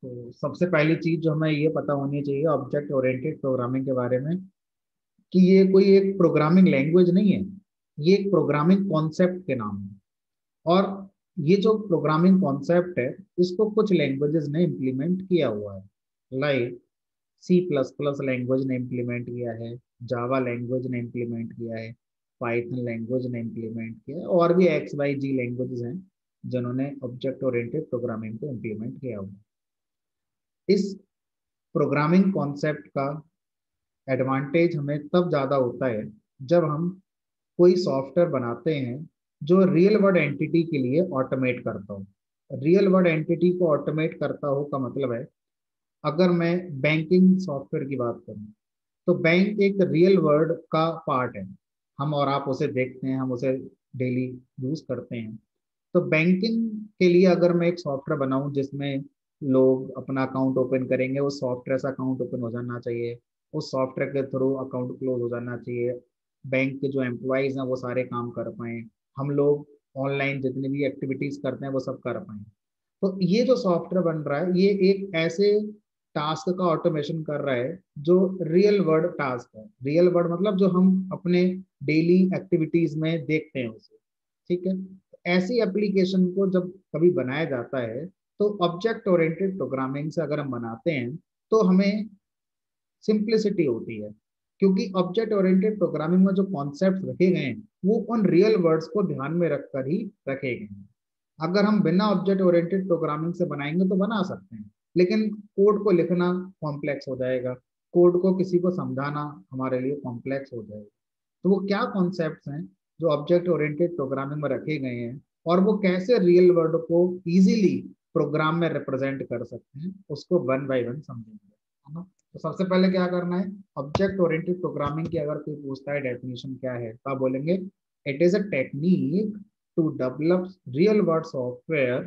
तो सबसे पहली चीज जो हमें ये पता होनी चाहिए ऑब्जेक्ट ओरिएंटेड प्रोग्रामिंग के बारे में, कि ये कोई एक प्रोग्रामिंग लैंग्वेज नहीं है, ये एक प्रोग्रामिंग कॉन्सेप्ट के नाम है। और ये जो प्रोग्रामिंग कॉन्सेप्ट है, इसको कुछ लैंग्वेजेस ने इम्प्लीमेंट किया हुआ है। लाइक C++ लैंग्वेज ने इम्प्लीमेंट किया है, जावा लैंग्वेज ने इम्प्लीमेंट किया है, पाइथन लैंग्वेज ने इम्प्लीमेंट किया है, और भी XYZ लैंग्वेजेस हैं जिन्होंने ऑब्जेक्ट ओरिएंटेड प्रोग्रामिंग को इम्प्लीमेंट किया हुआ है। इस प्रोग्रामिंग कॉन्सेप्ट का एडवांटेज हमें तब ज़्यादा होता है जब हम कोई सॉफ्टवेयर बनाते हैं जो रियल वर्ल्ड एंटिटी के लिए ऑटोमेट करता हो। रियल वर्ल्ड एंटिटी को ऑटोमेट करता हो का मतलब है, अगर मैं बैंकिंग सॉफ्टवेयर की बात करूं, तो बैंक एक रियल वर्ल्ड का पार्ट है। हम और आप उसे देखते हैं, हम उसे डेली यूज करते हैं। तो बैंकिंग के लिए अगर मैं एक सॉफ्टवेयर बनाऊं जिसमें लोग अपना अकाउंट ओपन करेंगे, वो सॉफ्टवेयर से अकाउंट ओपन हो जाना चाहिए, उस सॉफ्टवेयर के थ्रू अकाउंट क्लोज हो जाना चाहिए, बैंक के जो एम्प्लॉयज हैं वो सारे काम कर पाए, हम लोग ऑनलाइन जितनी भी एक्टिविटीज करते हैं वो सब कर पाए। तो ये जो सॉफ्टवेयर बन रहा है, ये एक ऐसे टास्क का ऑटोमेशन कर रहा है जो रियल वर्ल्ड टास्क है। रियल वर्ल्ड मतलब जो हम अपने डेली एक्टिविटीज में देखते हैं उसे। ठीक है, ऐसी एप्लीकेशन को जब कभी बनाया जाता है, तो ऑब्जेक्ट ओरिएंटेड प्रोग्रामिंग से अगर हम बनाते हैं तो हमें सिंप्लिसिटी होती है, क्योंकि ऑब्जेक्ट ओरिएंटेड प्रोग्रामिंग में जो कॉन्सेप्ट रखे गए हैं वो उन रियल वर्ड्स को ध्यान में रखकर ही रखे गए हैं। अगर हम बिना ऑब्जेक्ट ओरिएंटेड प्रोग्रामिंग से बनाएंगे तो बना सकते हैं, लेकिन कोड को लिखना कॉम्प्लेक्स हो जाएगा, कोड को किसी को समझाना हमारे लिए कॉम्प्लेक्स हो जाएगा। तो वो क्या कॉन्सेप्ट्स हैं जो ऑब्जेक्ट ओरिएंटेड प्रोग्रामिंग में रखे गए हैं, और वो कैसे रियल वर्ल्ड को इजीली प्रोग्राम में रिप्रेजेंट कर सकते हैं, उसको वन बाय वन समझेंगे, है ना। तो सबसे पहले क्या करना है, ऑब्जेक्ट ओरिएंटेड प्रोग्रामिंग की अगर कोई पूछता है डेफिनेशन क्या है, तो आप बोलेंगे it is a technique to develop real world software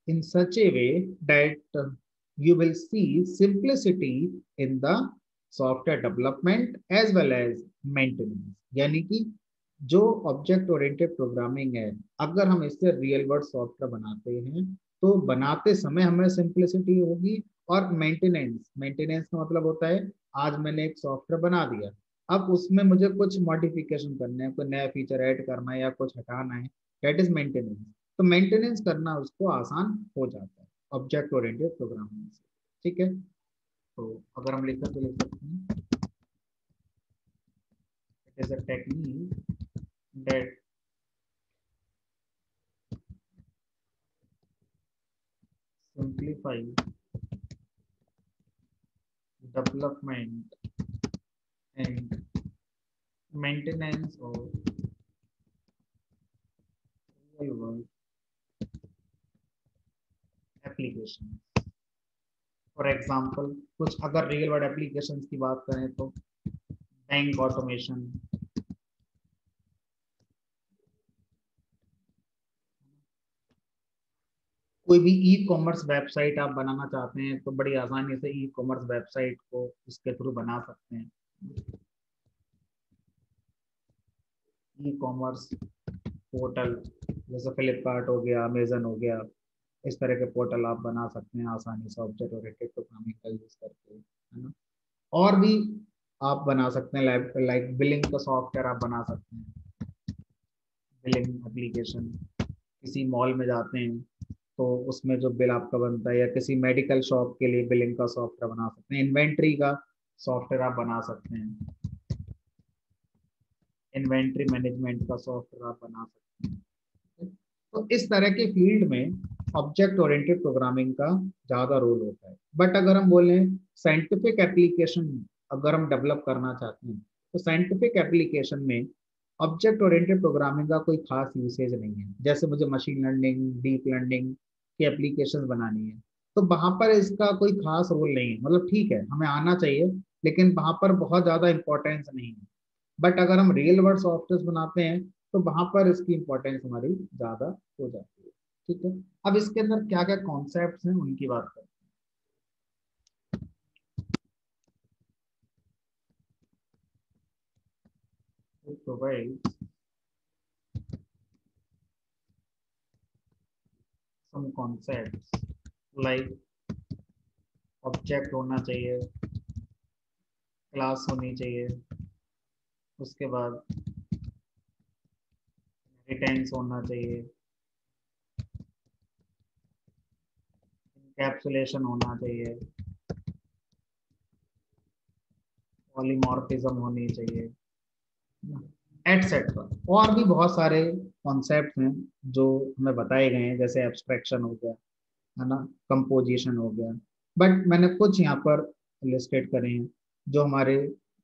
in such a way that you will see simplicity in the software development as well as maintenance। यानी कि जो ऑब्जेक्ट ओरिएंटेड प्रोग्रामिंग है, अगर हम इससे रियल वर्ल्ड सॉफ्टवेयर बनाते हैं तो बनाते समय हमें सिंप्लिसिटी होगी। और मेंटेनेंस, मेंटेनेंस का मतलब होता है, आज मैंने एक सॉफ्टवेयर बना दिया, अब उसमें मुझे कुछ मॉडिफिकेशन करने हैं, कोई नया फीचर ऐड करना है या कुछ हटाना है, दैट इज मेंटेनेंस। तो मेंटेनेंस करना उसको आसान हो जाता है ऑब्जेक्ट ओरिएंटेड प्रोग्रामिंग से। ठीक है, तो अगर हम लिखते तो लिख सकते हैं, it is a technique that simplify development and maintenance of real world application। For example, कुछ अगर रियल वर्ल्ड एप्लीकेशन की बात करें तो बैंक ऑटोमेशन, कोई भी ई कॉमर्स वेबसाइट आप बनाना चाहते हैं तो बड़ी आसानी से ई कॉमर्स वेबसाइट को इसके थ्रू बना सकते हैं। ई कॉमर्स पोर्टल जैसे फ्लिपकार्ट हो गया, अमेजन हो गया, इस तरह के पोर्टल आप बना सकते हैं आसानी से ऑब्जेक्ट ओरिएंटेड प्रोग्रामिंग का यूज करके, है ना। और भी आप बना सकते हैं, लाइक बिलिंग का सॉफ्टवेयर आप बना सकते हैं, बिलिंग एप्लीकेशन। किसी मॉल में जाते हैं तो उसमें जो बिल आपका बनता है, या किसी मेडिकल शॉप के लिए बिलिंग का सॉफ्टवेयर बना सकते हैं, इन्वेंट्री का सॉफ्टवेयर आप बना सकते हैं, इन्वेंट्री मैनेजमेंट का सॉफ्टवेयर आप बना सकते हैं। तो इस तरह के फील्ड में ऑब्जेक्ट ओरिएंटेड प्रोग्रामिंग का ज्यादा रोल होता है। बट अगर हम बोलें साइंटिफिक एप्लीकेशन अगर हम डेवलप करना चाहते हैं, तो साइंटिफिक एप्लीकेशन में ऑब्जेक्ट ओरिएंटेड प्रोग्रामिंग का कोई खास यूसेज नहीं है। जैसे मुझे मशीन लर्निंग, डीप लर्निंग की एप्लीकेशन बनानी है, तो वहां पर इसका कोई खास रोल नहीं है। मतलब ठीक है, हमें आना चाहिए, लेकिन वहां पर बहुत ज्यादा इंपॉर्टेंस नहीं है। बट अगर हम रियल वर्ल्ड सॉफ्टवेयर बनाते हैं तो वहां पर इसकी इंपॉर्टेंस हमारी ज्यादा हो जाती है। ठीक है, अब इसके अंदर क्या क्या कॉन्सेप्ट्स हैं उनकी बात करते हैं। तो भाई some concepts लाइक ऑब्जेक्ट होना चाहिए, क्लास होनी चाहिए, उसके बाद इनहेरिटेंस होना चाहिए, कैप्सुलेशन होना चाहिए, पॉलीमॉर्फिज्म होनी चाहिए, एटसेट्रा। और भी बहुत सारे कॉन्सेप्ट हैं जो हमें बताए गए हैं, जैसे एब्स्ट्रैक्शन हो गया, है ना, कंपोजिशन हो गया। बट मैंने कुछ यहाँ पर लिस्टेड करे हैं जो हमारे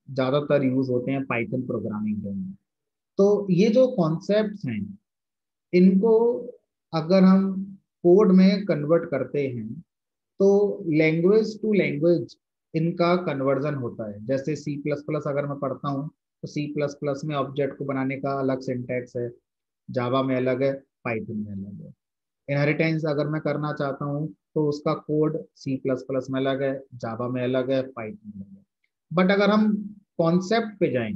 ज़्यादातर यूज होते हैं पाइथन प्रोग्रामिंग के अंदर। तो ये जो कॉन्सेप्ट्स हैं, इनको अगर हम कोड में कन्वर्ट करते हैं तो लैंग्वेज टू लैंग्वेज इनका कन्वर्जन होता है। जैसे सी प्लस प्लस अगर मैं पढ़ता हूँ तो सी प्लस प्लस में ऑब्जेक्ट को बनाने का अलग सिंटैक्स है, जावा में अलग है, पाइथन में अलग है। इनहेरिटेंस अगर मैं करना चाहता हूँ तो उसका कोड सी प्लस प्लस में अलग है, जावा में अलग है, पाइथन में अलग है। बट अगर हम कॉन्सेप्ट पे जाएं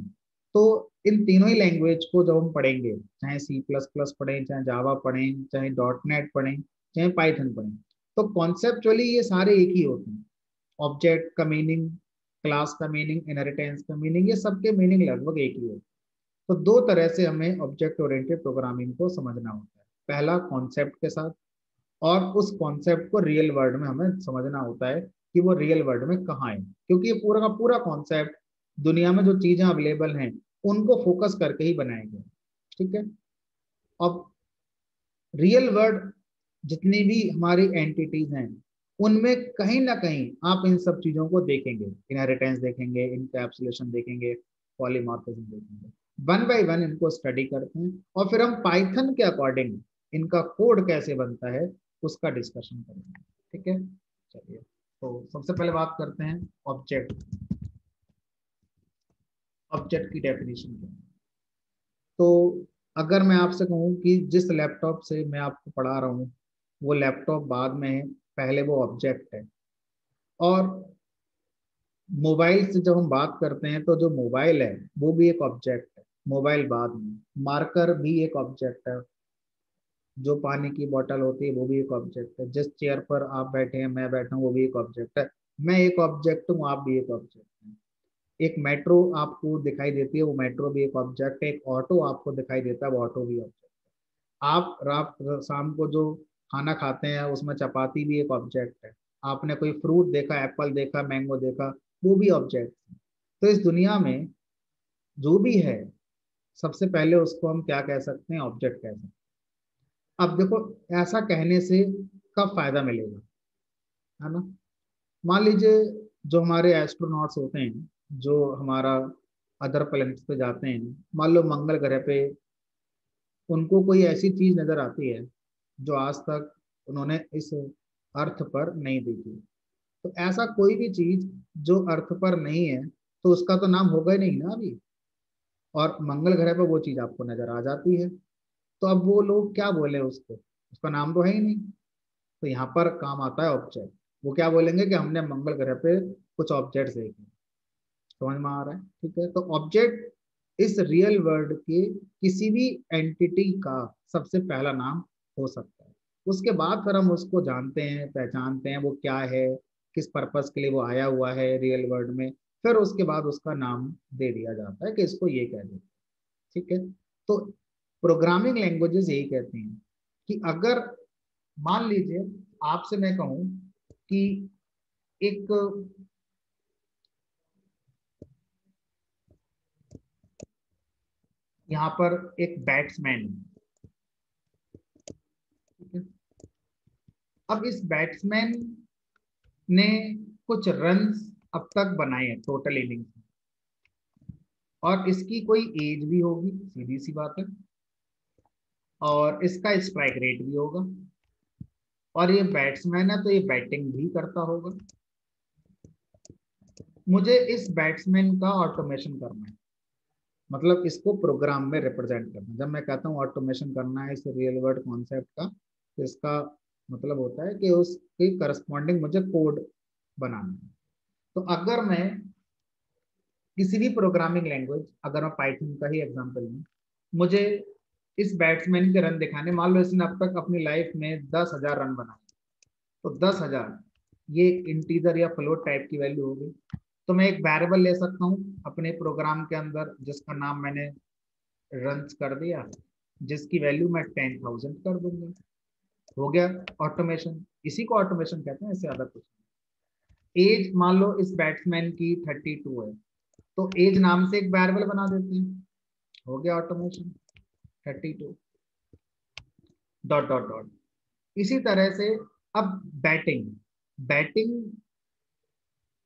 तो इन तीनों ही लैंग्वेज को जब हम पढ़ेंगे, चाहे सी प्लस प्लस पढ़ें, चाहे जावा पढ़ें, चाहे डॉट नेट पढ़ें, चाहे पाइथन पढ़ें, तो कॉन्सेप्चुअली ये सारे एक ही होते हैं। ऑब्जेक्ट का मीनिंग, क्लास का मीनिंग, इनहेरिटेंस का मीनिंग, ये सबके मीनिंग लगभग एक ही है। तो दो तरह से हमें ऑब्जेक्ट ओरिएंटेड प्रोग्रामिंग को समझना होता है। पहला कॉन्सेप्ट के साथ, और उस कॉन्सेप्ट को रियल वर्ल्ड में हमें समझना होता है कि वो रियल वर्ल्ड में कहाँ है, क्योंकि ये पूरा का पूरा कॉन्सेप्ट दुनिया में जो चीजें अवेलेबल हैं उनको फोकस करके ही बनाया गया। ठीक है। अब रियल वर्ल्ड जितनी भी हमारी एंटिटीज हैं उनमें कहीं ना कहीं आप इन सब चीजों को देखेंगे, इनहेरिटेंस देखेंगे, इनकैप्सुलेशन देखेंगे, पॉलीमॉर्फिज्म देखेंगे। वन बाय वन इनको स्टडी करते हैं और फिर हम पाइथन के अकॉर्डिंग इनका कोड कैसे बनता है उसका डिस्कशन करेंगे। ठीक है, चलिए। तो सबसे पहले बात करते हैं ऑब्जेक्ट। ऑब्जेक्ट की डेफिनेशन क्या है? तो अगर मैं आपसे कहूँ कि जिस लैपटॉप से मैं आपको पढ़ा रहा हूँ वो लैपटॉप बाद में है, पहले वो ऑब्जेक्ट है। और मोबाइल से जब हम बात करते हैं तो जो मोबाइल है वो भी एक ऑब्जेक्ट है, मोबाइल बाद में। मार्कर भी एक ऑब्जेक्ट है, जो पानी की बोतल होती है वो भी एक ऑब्जेक्ट है, जिस चेयर पर आप बैठे हैं, मैं बैठा हूँ, वो भी एक ऑब्जेक्ट है। मैं एक ऑब्जेक्ट हूँ, आप भी एक ऑब्जेक्ट हैं। एक मेट्रो आपको दिखाई देती है, वो मेट्रो भी एक ऑब्जेक्ट है। एक ऑटो आपको दिखाई देता है, वो ऑटो भी ऑब्जेक्ट है। आप रात शाम को जो खाना खाते हैं उसमें चपाती भी एक ऑब्जेक्ट है। आपने कोई फ्रूट देखा, एप्पल देखा, मैंगो देखा, वो भी ऑब्जेक्ट है। तो इस दुनिया में जो भी है सबसे पहले उसको हम क्या कह सकते हैं? ऑब्जेक्ट कह सकते हैं। अब देखो, ऐसा कहने से कब फायदा मिलेगा, है ना? मान लीजिए जो हमारे एस्ट्रोनॉट्स होते हैं, जो हमारा अदर प्लैनेट्स पे जाते हैं, मान लो मंगल ग्रह पे उनको कोई ऐसी चीज नजर आती है जो आज तक उन्होंने इस अर्थ पर नहीं देखी। तो ऐसा कोई भी चीज जो अर्थ पर नहीं है तो उसका तो नाम होगा ही नहीं ना अभी। और मंगल ग्रह पर वो चीज आपको नजर आ जाती है, तो अब वो लोग क्या बोले उसको? उसका नाम तो है ही नहीं। तो यहाँ पर काम आता है ऑब्जेक्ट। वो क्या बोलेंगे कि हमने मंगल ग्रह पे कुछ ऑब्जेक्ट्स देखे। समझ में आ रहा है? ठीक है। तो ऑब्जेक्ट इस रियल वर्ल्ड के किसी भी एंटिटी का सबसे पहला नाम हो सकता है। उसके बाद फिर हम उसको जानते हैं, पहचानते हैं वो क्या है, किस पर्पस के लिए वो आया हुआ है रियल वर्ल्ड में। फिर उसके बाद उसका नाम दे दिया जाता है कि इसको ये कह दो। ठीक है। तो प्रोग्रामिंग लैंग्वेजेस यही कहती हैं कि अगर मान लीजिए आपसे मैं कहूं कि एक, यहाँ पर एक बैट्समैन है, ठीक है। अब इस बैट्समैन ने कुछ रन्स अब तक बनाए हैं टोटल इनिंग्स में, और इसकी कोई एज भी होगी, सीधी सी बात है, और इसका स्ट्राइक रेट भी होगा, और ये बैट्समैन है तो ये बैटिंग भी करता होगा। मुझे इस बैट्समैन का ऑटोमेशन करना है, मतलब इसको प्रोग्राम में रिप्रेजेंट करना। जब मैं कहता हूँ ऑटोमेशन करना है इस रियल वर्ल्ड कॉन्सेप्ट का, तो इसका मतलब होता है कि उसके करस्पॉन्डिंग मुझे कोड बनाना है। तो अगर मैं किसी भी प्रोग्रामिंग लैंग्वेज, अगर मैं पाइथन का ही एग्जांपल लूँ, मुझे इस बैट्समैन के रन दिखाने, मान लो इसने अब तक अपनी लाइफ में 10,000 रन बनाए, तो 10,000 ये इंटीजर या फ्लोट टाइप की वैल्यू होगी। तो मैं एक वेरिएबल ले सकता हूँ अपने प्रोग्राम के अंदर जिसका नाम मैंने रन कर दिया, जिसकी वैल्यू मैं 10,000 कर दूंगा। हो गया ऑटोमेशन। इसी को ऑटोमेशन कहते हैं, इससे ज्यादा कुछ नहीं। एज मान लो इस बैट्समैन की 32 है, तो एज नाम से एक वेरिएबल बना देते हैं। हो गया ऑटोमेशन। 32 dot dot dot. इसी तरह से अब बैटिंग। बैटिंग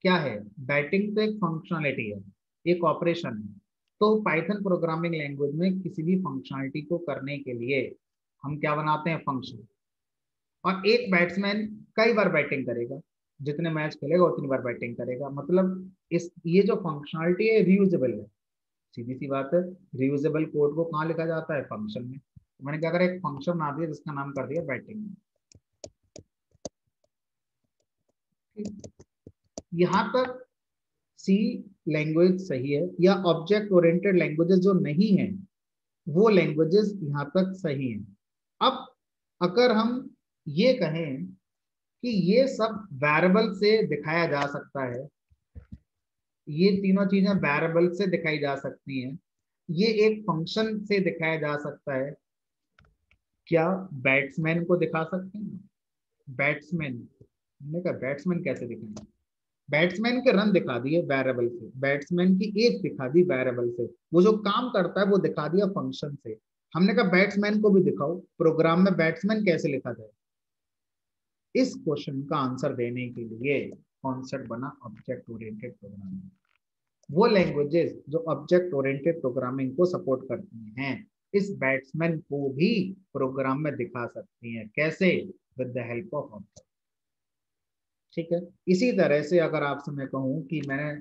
क्या है? बैटिंग तो एक फंक्शनलिटी है, एक ऑपरेशन है। तो पाइथन प्रोग्रामिंग लैंग्वेज में किसी भी फंक्शनलिटी को करने के लिए हम क्या बनाते हैं? फंक्शन। और एक बैट्समैन कई बार बैटिंग करेगा, जितने मैच खेलेगा उतनी बार बैटिंग करेगा। मतलब इस ये जो फंक्शनलिटी है रियूजेबल है। सीधी सी बात है, रियूजेबल कोड को कहाँ लिखा जाता है? फंक्शन में। तो मैंने क्या करा, एक फंक्शन बना दिया जिसका नाम कर दिया बैटिंग। यहाँ तक सी लैंग्वेज सही है, या ऑब्जेक्ट ओरिएंटेड लैंग्वेजेस जो नहीं है वो लैंग्वेजेस यहाँ तक सही हैं। अब अगर हम ये कहें कि ये सब वेरिएबल से दिखाया जा सकता है, ये तीनों चीजें वेरिएबल से दिखाई जा सकती हैं, ये एक फंक्शन से दिखाया जा सकता है, क्या बैट्समैन को दिखा सकते हैं? बैट्समैन, हमने कहा बैट्समैन कैसे दिखाएंगे? बैट्समैन के रन दिखा दिए वेरिएबल से, बैट्समैन की एज दिखा दी वेरिएबल से, वो जो काम करता है वो दिखा दिया फंक्शन से। हमने कहा बैट्समैन को भी दिखाओ, प्रोग्राम में बैट्समैन कैसे लिखा जाए? इस क्वेश्चन का आंसर देने के लिए कॉन्सेप्ट बना ऑब्जेक्ट ओरिएंटेड प्रोग्रामिंग। वो लैंग्वेजेस जो ऑब्जेक्ट ओरिएंटेड प्रोग्रामिंग को सपोर्ट करती हैं, इस बैट्समैन को भी प्रोग्राम में दिखा सकती हैं। कैसे? With the help of object. ठीक है। इसी तरह से अगर आपसे मैं कहूं कि मैंने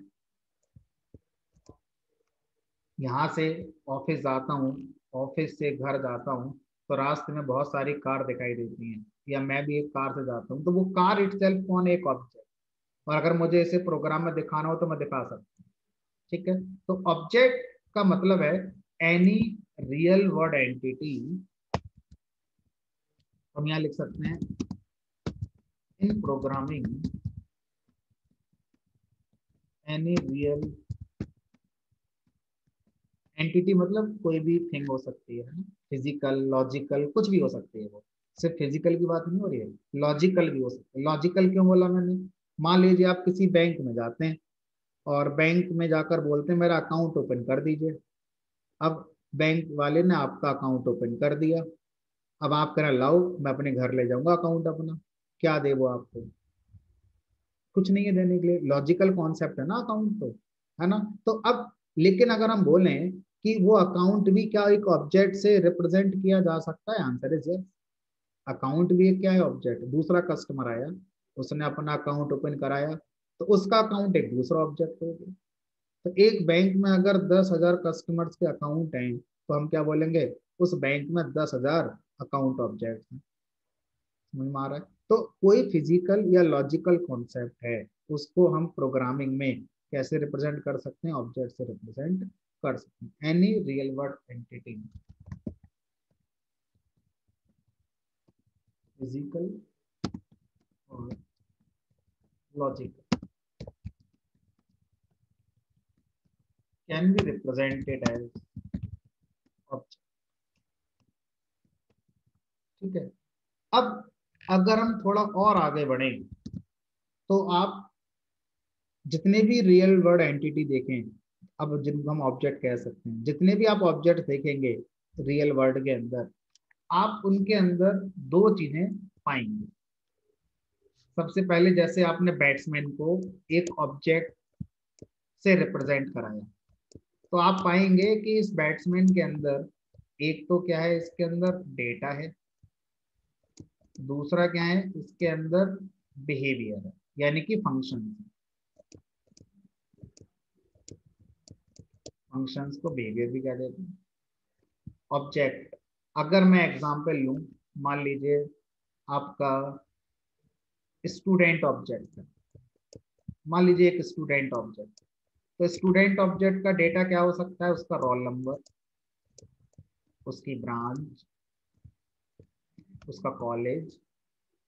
यहाँ से ऑफिस जाता हूँ, ऑफिस से घर जाता हूँ, तो रास्ते में बहुत सारी कार दिखाई देती हैं, या मैं भी एक कार से जाता हूँ, तो वो कार इटसेल्फ कौन है? एक ऑब्जेक्ट। और अगर मुझे इसे प्रोग्राम में दिखाना हो तो मैं दिखा सकता हूँ। ठीक है। तो ऑब्जेक्ट का मतलब है एनी रियल वर्ड एंटिटी। हम यहाँ लिख सकते हैं इन प्रोग्रामिंग एनी रियल एंटिटी, मतलब कोई भी थिंग हो सकती है, फिजिकल लॉजिकल कुछ भी हो सकती है। वो सिर्फ फिजिकल की बात नहीं हो रही है, लॉजिकल भी हो सकती है। लॉजिकल क्यों बोला मैंने? मान लीजिए आप किसी बैंक में जाते हैं और बैंक में जाकर बोलते हैं मेरा अकाउंट ओपन कर दीजिए। अब बैंक वाले ने आपका अकाउंट ओपन कर दिया। अब आप कह रहे हैं लाओ मैं अपने घर ले जाऊंगा अकाउंट अपना। क्या दे वो आपको? कुछ नहीं है देने के लिए। लॉजिकल कॉन्सेप्ट है ना अकाउंट तो, है ना? तो अब लेकिन अगर हम बोलें कि वो अकाउंट भी क्या एक ऑब्जेक्ट से रिप्रेजेंट किया जा सकता है, आंसर इज यस। अकाउंट भी एक क्या है? ऑब्जेक्ट। दूसरा कस्टमर आया, उसने अपना अकाउंट ओपन कराया, तो उसका अकाउंट एक दूसरा ऑब्जेक्ट हो गया। तो एक बैंक में अगर 10,000 कस्टमर्स के अकाउंट हैं, तो हम क्या बोलेंगे? उस बैंक में 10,000 अकाउंट ऑब्जेक्ट हैं। समझ में आ रहा है? तो कोई फिजिकल या लॉजिकल कॉन्सेप्ट है, उसको हम प्रोग्रामिंग में कैसे रिप्रेजेंट कर सकते हैं? ऑब्जेक्ट से रिप्रेजेंट कर सकते हैं। Any real world entity, physical और logical, can be represented as object. ठीक है। अब अगर हम थोड़ा और आगे बढ़े, तो आप जितने भी रियल वर्ड एंटिटी देखें, अब जिनको हम ऑब्जेक्ट कह सकते हैं, जितने भी आप ऑब्जेक्ट देखेंगे रियल वर्ड के अंदर, आप उनके अंदर दो चीजें पाएंगे। सबसे पहले जैसे आपने बैट्समैन को एक ऑब्जेक्ट से रिप्रेजेंट कराया, तो आप पाएंगे कि इस बैट्समैन के अंदर एक तो क्या है? इसके अंदर डेटा है। दूसरा क्या है? इसके अंदर बिहेवियर है, यानी कि फंक्शन। फंक्शंस को बिहेवियर भी कह देते हैं। ऑब्जेक्ट, अगर मैं एग्जांपल लूं, मान लीजिए आपका स्टूडेंट ऑब्जेक्ट है। मान लीजिए एक स्टूडेंट ऑब्जेक्ट, तो स्टूडेंट ऑब्जेक्ट का डेटा क्या हो सकता है? उसका रोल नंबर, उसकी ब्रांच, उसका कॉलेज।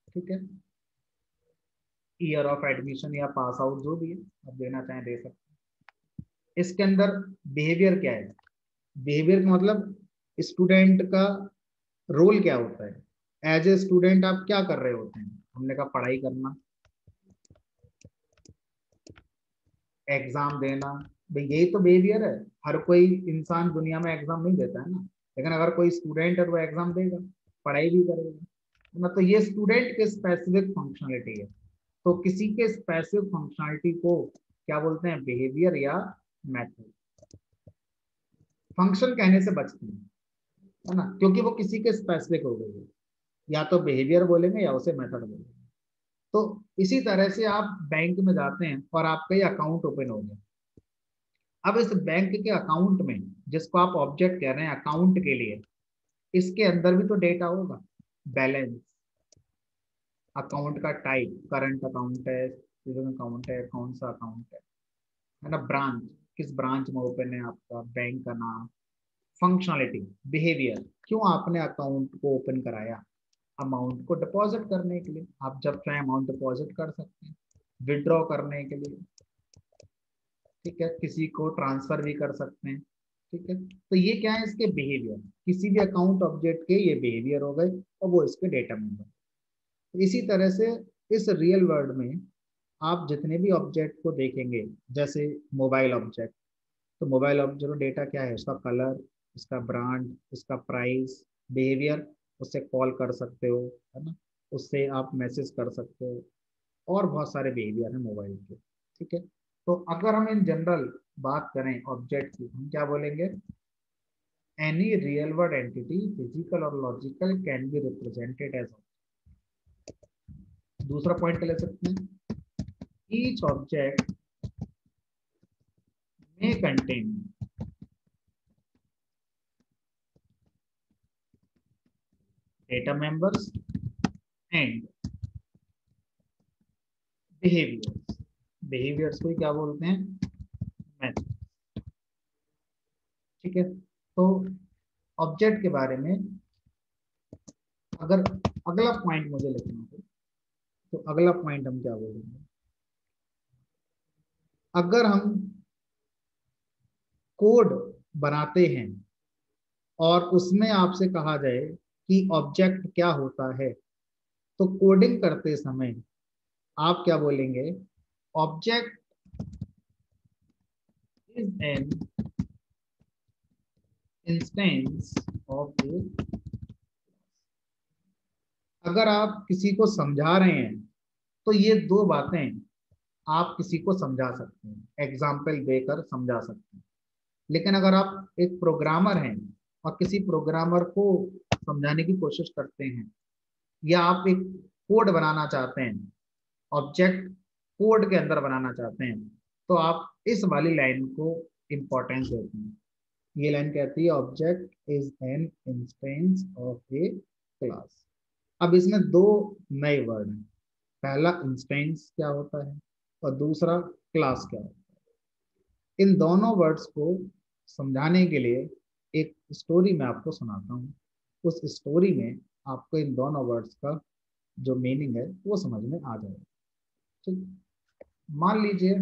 ठीक है। ईयर ऑफ एडमिशन या पास आउट जो भी है आप देना चाहें दे सकते हैं। इसके अंदर बिहेवियर क्या है, बिहेवियर का मतलब स्टूडेंट का रोल क्या होता है, एज ए स्टूडेंट आप क्या कर रहे होते हैं। हमने कहा पढ़ाई करना, एग्जाम देना, भाई यही तो बिहेवियर है। हर कोई इंसान दुनिया में एग्जाम नहीं देता है ना, लेकिन अगर कोई स्टूडेंट है तो वो एग्जाम देगा, पढ़ाई भी करेगा ना। तो ये स्टूडेंट के स्पेसिफिक फंक्शनलिटी है। तो किसी के स्पेसिफिक फंक्शनलिटी को क्या बोलते हैं, बिहेवियर या मेथड। फंक्शन कहने से बचते हैं, है ना, क्योंकि वो किसी के स्पेसिफिक हो गई है। या तो बिहेवियर बोलेंगे या उसे मेथड बोलेंगे। तो इसी तरह से आप बैंक में जाते हैं और आपका ये अकाउंट ओपन हो गया। अब इस बैंक के अकाउंट में, जिसको आप ऑब्जेक्ट कह रहे हैं अकाउंट के लिए, इसके अंदर भी तो डेटा होगा, बैलेंस, अकाउंट का टाइप, करंट अकाउंट है, सेविंग अकाउंट है, कौन सा अकाउंट है ना, ब्रांच, किस ब्रांच में ओपन है आपका, बैंक का नाम, फंक्शनलिटी, बिहेवियर, क्यों आपने अकाउंट को ओपन कराया, अमाउंट को डिपॉजिट करने के लिए, आप जब चाहे अमाउंट डिपॉजिट कर सकते हैं, विड्रॉ करने के लिए, ठीक है, किसी को ट्रांसफर भी कर सकते हैं, ठीक है। तो ये क्या है, इसके बिहेवियर, किसी भी अकाउंट ऑब्जेक्ट के ये बिहेवियर हो गए और वो इसके डेटा मेंबर। तो इसी तरह से इस रियल वर्ल्ड में आप जितने भी ऑब्जेक्ट को देखेंगे, जैसे मोबाइल ऑब्जेक्ट, तो मोबाइल ऑब्जेक्ट डेटा क्या है, उसका कलर, उसका ब्रांड, उसका प्राइस, बिहेवियर, उससे कॉल कर सकते हो, है ना, उससे आप मैसेज कर सकते हो, और बहुत सारे बिहेवियर है मोबाइल के, ठीक है। तो अगर हम इन जनरल बात करें ऑब्जेक्ट की, हम क्या बोलेंगे, any real world entity physical और logical can be represented as. दूसरा पॉइंट ले सकते हैं, ईच ऑब्जेक्ट में contain data members and behaviours. Behaviours को क्या बोलते हैं, मैथड, ठीक है। तो ऑब्जेक्ट के बारे में अगर अगला पॉइंट मुझे लिखना हो, तो अगला पॉइंट हम क्या बोलेंगे, अगर हम कोड बनाते हैं और उसमें आपसे कहा जाए कि ऑब्जेक्ट क्या होता है, तो कोडिंग करते समय आप क्या बोलेंगे, object is an instance of a. अगर आप किसी को समझा रहे हैं तो ये दो बातें आप किसी को समझा सकते हैं, एग्जाम्पल देकर समझा सकते हैं। लेकिन अगर आप एक प्रोग्रामर हैं और किसी प्रोग्रामर को समझाने की कोशिश करते हैं, या आप एक कोड बनाना चाहते हैं, ऑब्जेक्ट कोड के अंदर बनाना चाहते हैं, तो आप इस वाली लाइन को इंपॉर्टेंस देते हैं। ये लाइन कहती है object is an instance of A class. अब इसमें दो नए वर्ड हैं, पहला इंस्टेंस क्या होता है और दूसरा क्लास क्या होता है। इन दोनों वर्ड्स को समझाने के लिए एक स्टोरी मैं आपको सुनाता हूँ। उस स्टोरी में आपको इन दोनों वर्ड्स का जो मीनिंग है वो समझ में आ जाएगा, ठीक। मान लीजिए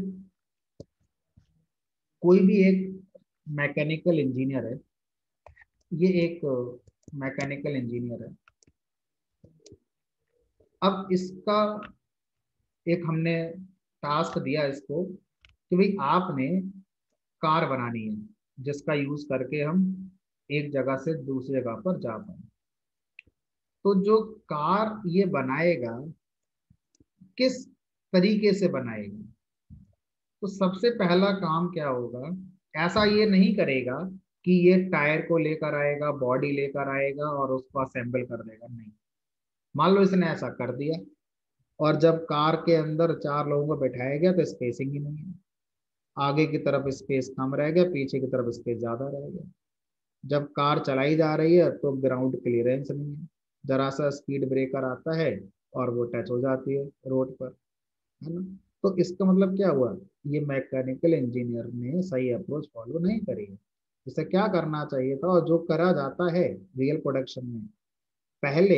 कोई भी एक मैकेनिकल इंजीनियर है, ये एक मैकेनिकल इंजीनियर है। अब इसका एक हमने टास्क दिया इसको कि भाई आपने कार बनानी है जिसका यूज करके हम एक जगह से दूसरी जगह पर जा पाए। तो जो कार ये बनाएगा किस तरीके से बनाएगा, तो सबसे पहला काम क्या होगा, ऐसा ये नहीं करेगा कि ये टायर को लेकर आएगा, बॉडी लेकर आएगा और उसको असेंबल कर देगा, नहीं। मान लो इसने ऐसा कर दिया और जब कार के अंदर चार लोगों को बैठाया गया तो स्पेसिंग ही नहीं है, आगे की तरफ स्पेस कम रह गया, पीछे की तरफ स्पेस ज्यादा रह गया। जब कार चलाई जा रही है तो ग्राउंड क्लियरेंस नहीं है, जरा सा स्पीड ब्रेकर आता है और वो टच हो जाती है रोड पर, है ना। तो इसका मतलब क्या हुआ, ये मैकेनिकल इंजीनियर ने सही अप्रोच फॉलो नहीं करी है। इसे क्या करना चाहिए था, और जो करा जाता है रियल प्रोडक्शन में, पहले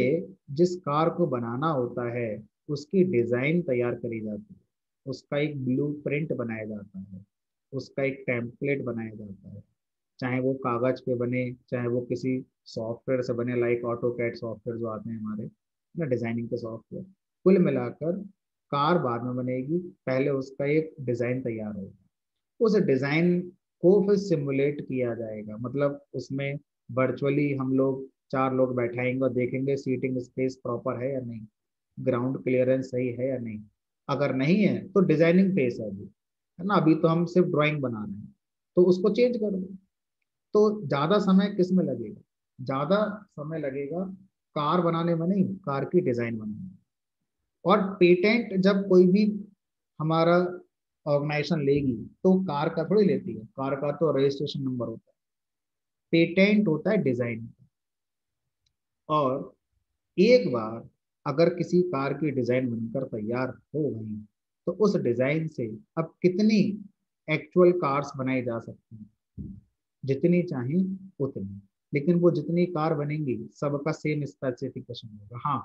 जिस कार को बनाना होता है उसकी डिजाइन तैयार करी जाती है, उसका एक ब्लूप्रिंट बनाया जाता है, उसका एक टेम्पलेट बनाया जाता है, चाहे वो कागज पे बने, चाहे वो किसी सॉफ्टवेयर से बने, लाइक ऑटो कैड सॉफ्टवेयर जो आते हैं हमारे ना, डिजाइनिंग के सॉफ्टवेयर। कुल मिलाकर कार बाद में बनेगी, पहले उसका एक डिजाइन तैयार होगा, उस डिजाइन को फिर सिमुलेट किया जाएगा, मतलब उसमें वर्चुअली हम लोग 4 लोग बैठाएंगे और देखेंगे सीटिंग स्पेस प्रॉपर है या नहीं, ग्राउंड क्लियरेंस सही है या नहीं। अगर नहीं है तो डिजाइनिंग फेस है अभी, है ना, अभी तो हम सिर्फ ड्राइंग बना रहे हैं, तो उसको चेंज कर दो। तो ज्यादा समय किस में लगेगा? ज्यादा समय लगेगा कार बनाने में नहीं, कार की डिजाइन बनाने में। और पेटेंट जब कोई भी हमारा ऑर्गेनाइजेशन लेगी तो कार का थोड़ी लेती है, कार का तो रजिस्ट्रेशन नंबर होता है, पेटेंट होता है डिजाइन। और एक बार अगर किसी कार की डिजाइन बनकर तैयार हो गई, तो उस डिजाइन से अब कितनी एक्चुअल कार्स बनाई जा सकती हैं, जितनी चाहे उतनी। लेकिन वो जितनी कार बनेंगी सबका सेम स्पेसिफिकेशन होगा। हाँ,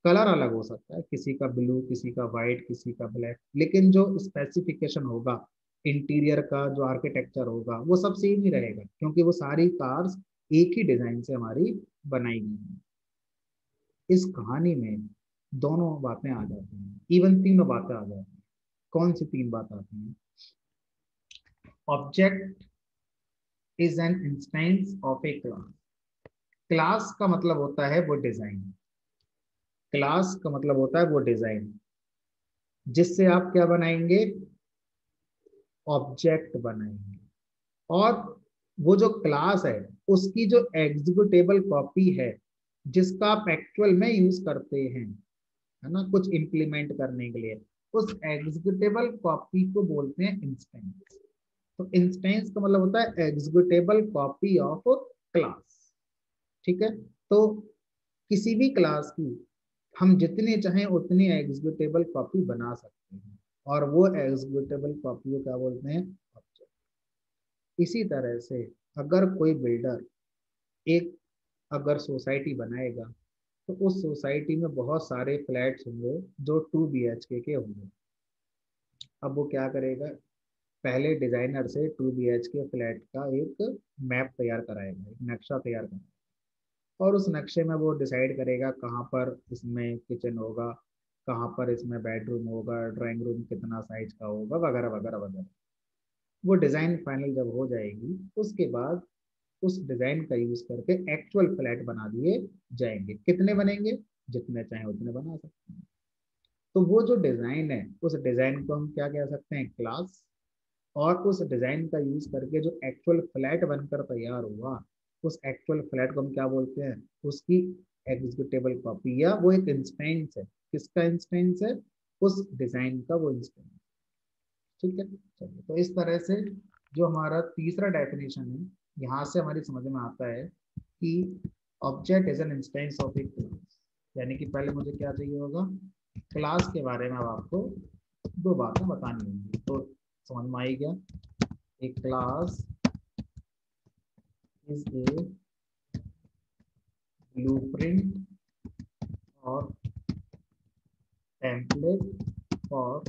कलर अलग हो सकता है, किसी का ब्लू, किसी का वाइट, किसी का ब्लैक, लेकिन जो स्पेसिफिकेशन होगा, इंटीरियर का जो आर्किटेक्चर होगा, वो सब सेम ही रहेगा, क्योंकि वो सारी कार्स एक ही डिजाइन से हमारी बनाई गई हैं। इस कहानी में दोनों बातें आ जाती हैं, इवन तीनों बातें आ जाती हैं। कौन सी तीन बात आती हैं? Object is an instance of A class. Class का मतलब होता है वो डिजाइन, क्लास का मतलब होता है वो डिजाइन जिससे आप क्या बनाएंगे? ऑब्जेक्ट बनाएंगे। और वो जो क्लास है उसकी जो एग्जीक्यूटेबल कॉपी है, जिसका आप एक्चुअल में यूज करते हैं, है ना, कुछ इंप्लीमेंट करने के लिए, उस एग्जीक्यूटेबल कॉपी को बोलते हैं इंस्टेंस। तो इंस्टेंस का मतलब होता है एग्जीक्यूटेबल कॉपी ऑफ क्लास। ठीक है। तो किसी भी क्लास की हम जितने चाहें उतनी एग्जीक्यूटेबल कॉपी बना सकते हैं, और वो एग्जीक्यूटेबल कॉपी को क्या बोलते हैं? ऑब्जेक्ट। इसी तरह से अगर कोई बिल्डर एक अगर सोसाइटी बनाएगा, तो उस सोसाइटी में बहुत सारे फ्लैट्स होंगे जो 2 BHK के होंगे। अब वो क्या करेगा? पहले डिजाइनर से 2 BHK फ्लैट का एक मैप तैयार कराएगा, एक नक्शा तैयार कराएगा, और उस नक्शे में वो डिसाइड करेगा कहाँ पर इसमें किचन होगा, कहाँ पर इसमें बेडरूम होगा, ड्राइंग रूम कितना साइज का होगा, वगैरह वगैरह वगैरह। वो डिजाइन फाइनल जब हो जाएगी, उसके बाद उस डिजाइन का यूज करके एक्चुअल फ्लैट बना दिए जाएंगे। कितने बनेंगे? जितने चाहे उतने बना सकते हैं। तो वो जो डिजाइन है, उस डिजाइन को हम क्या कह सकते हैं? क्लास। और उस डिजाइन का यूज करके जो एक्चुअल फ्लैट बनकर तैयार हुआ, उस एक्चुअल फ्लैट को हम क्या बोलते हैं? उसकी एग्जीक्यूटेबल कॉपी, या वो एक इंस्टेंस है। किसका इंस्टेंस है? उस डिजाइन का वो इंस्टेंस। ठीक है। चलिए, तो इस तरह से जो हमारा तीसरा डेफिनेशन है, यहाँ से हमारी समझ में आता है कि object is an instance of A class. यानी कि पहले मुझे क्या चाहिए होगा? क्लास के बारे में अब आपको दो बातें बतानी होंगी। तो समझ में आई क्या? A class is a blueprint or template for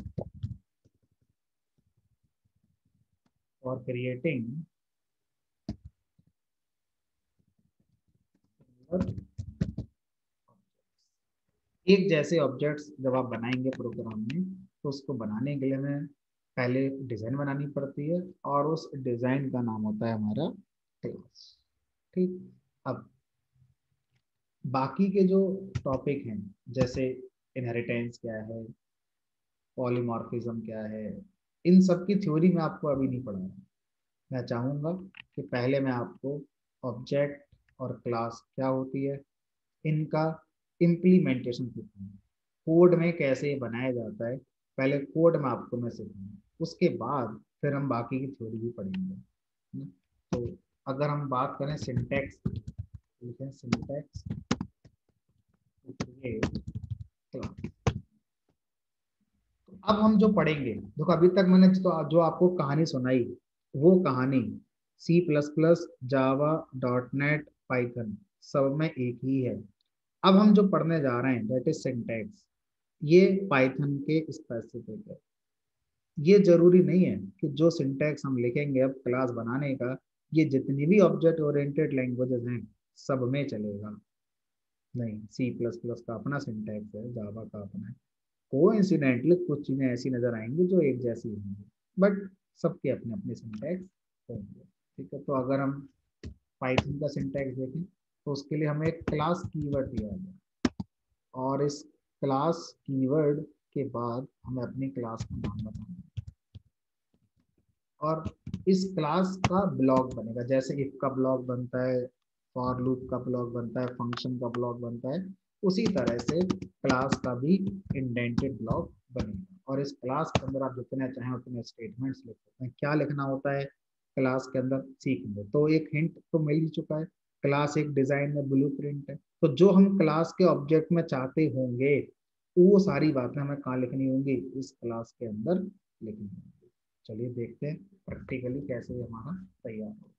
creating एक जैसे ऑब्जेक्ट्स जब आप बनाएंगे प्रोग्राम में, तो उसको बनाने के लिए हमें पहले डिजाइन बनानी पड़ती है, और उस डिजाइन का नाम होता है हमारा क्लास। ठीक। अब बाकी के जो टॉपिक हैं, जैसे इनहेरिटेंस क्या है, पॉलीमॉर्फिज्म क्या है, इन सब की थ्योरी में आपको अभी नहीं पढ़ा है। मैं चाहूँगा कि पहले मैं आपको ऑब्जेक्ट और क्लास क्या होती है, इनका इम्प्लीमेंटेशन सिखाऊंगा, कोड में कैसे ये बनाया जाता है, पहले कोड में आपको मैं सिखाऊंगा, उसके बाद फिर हम बाकी की थ्योरी भी पढ़ेंगे, है ना? तो अगर हम बात करें सिंटैक्स, लिखें सिंटैक्स टू क्रिएट क्लास। अब हम जो पढ़ेंगे, देखो अभी तक मैंने जो आपको कहानी सुनाई, वो कहानी C++, जावा, .NET, पाइथन सब में एक ही है। अब हम जो पढ़ने जा रहे हैं दैट इज सिंटैक्स। ये पाइथन के स्पेसिफिक है। ये जरूरी नहीं है कि जो सिंटैक्स हम लिखेंगे अब क्लास बनाने का, ये जितनी भी ऑब्जेक्ट ओरिएंटेड लैंग्वेजेस हैं सब में चलेगा। नहीं, सी प्लस प्लस का अपना सिंटैक्स है, जावा का अपना है। कोइंसिडेंटली कुछ चीजें ऐसी नजर आएंगी जो एक जैसी होंगी, बट सबके अपने अपने सिंटैक्स होंगे। ठीक है, तो अगर हम पाइथन का सिंटैक्स देखें तो उसके लिए हमें एक क्लास कीवर्ड दिया है, और इस क्लास कीवर्ड के बाद हमें अपनी क्लास का नाम बताना है। और इस क्लास का ब्लॉक बनेगा, जैसे इफ का ब्लॉक बनता है, फॉर लूप का ब्लॉक बनता है, फंक्शन का ब्लॉक बनता है, उसी तरह से क्लास का भी इंडेंटेड ब्लॉक बनेगा। और इस क्लास के अंदर आप जितने चाहें उतने स्टेटमेंट्स लिख सकते हैं। क्या लिखना होता है क्लास के अंदर सीखेंगे, तो एक हिंट तो मिल ही चुका है। क्लास एक डिजाइन में ब्लूप्रिंट है, तो जो हम क्लास के ऑब्जेक्ट में चाहते होंगे वो सारी बातें हमें कहाँ लिखनी होंगी, इस क्लास के अंदर लिखनी होंगी। चलिए देखते हैं प्रैक्टिकली कैसे हमारा तैयार हो।